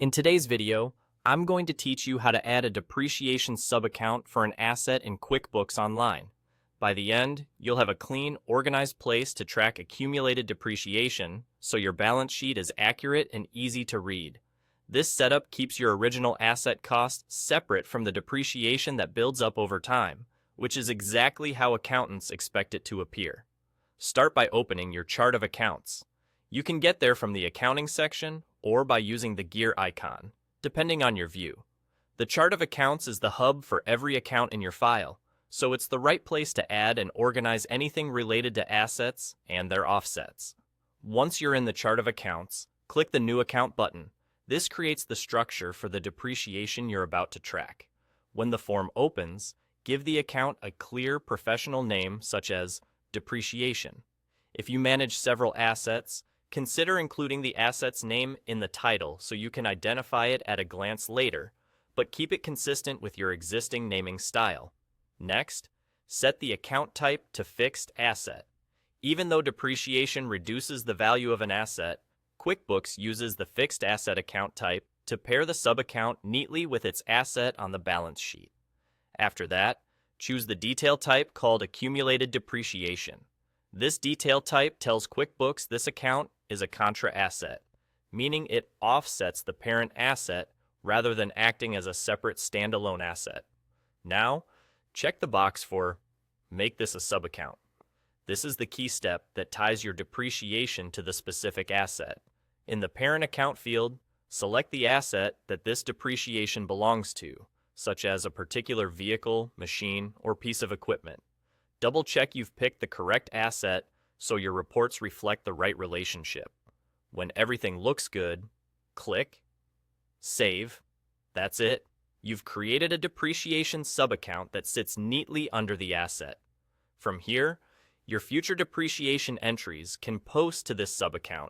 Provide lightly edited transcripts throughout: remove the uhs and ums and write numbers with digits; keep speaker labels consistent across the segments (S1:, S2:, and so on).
S1: In today's video, I'm going to teach you how to add a depreciation subaccount for an asset in QuickBooks Online. By the end, you'll have a clean, organized place to track accumulated depreciation, so your balance sheet is accurate and easy to read. This setup keeps your original asset cost separate from the depreciation that builds up over time, which is exactly how accountants expect it to appear. Start by opening your chart of accounts. You can get there from the accounting section or by using the gear icon, depending on your view. The chart of accounts is the hub for every account in your file, so it's the right place to add and organize anything related to assets and their offsets. Once you're in the chart of accounts, click the New Account button. This creates the structure for the depreciation you're about to track. When the form opens, give the account a clear professional name such as Depreciation. If you manage several assets, consider including the asset's name in the title so you can identify it at a glance later, but keep it consistent with your existing naming style. Next, set the account type to Fixed Asset. Even though depreciation reduces the value of an asset, QuickBooks uses the Fixed Asset account type to pair the subaccount neatly with its asset on the balance sheet. After that, choose the detail type called Accumulated Depreciation. This detail type tells QuickBooks this account is a contra asset, meaning it offsets the parent asset rather than acting as a separate standalone asset. Now, check the box for Make this a subaccount. This is the key step that ties your depreciation to the specific asset. In the Parent Account field, select the asset that this depreciation belongs to, such as a particular vehicle, machine, or piece of equipment. Double-check you've picked the correct asset so your reports reflect the right relationship. When everything looks good, click Save. That's it. You've created a depreciation subaccount that sits neatly under the asset. From here, your future depreciation entries can post to this subaccount,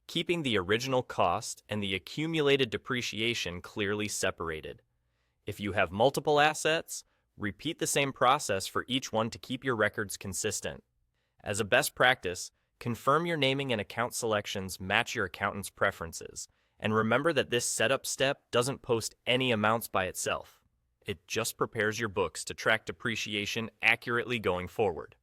S1: keeping the original cost and the accumulated depreciation clearly separated. If you have multiple assets, repeat the same process for each one to keep your records consistent. As a best practice, confirm your naming and account selections match your accountant's preferences, and remember that this setup step doesn't post any amounts by itself. It just prepares your books to track depreciation accurately going forward.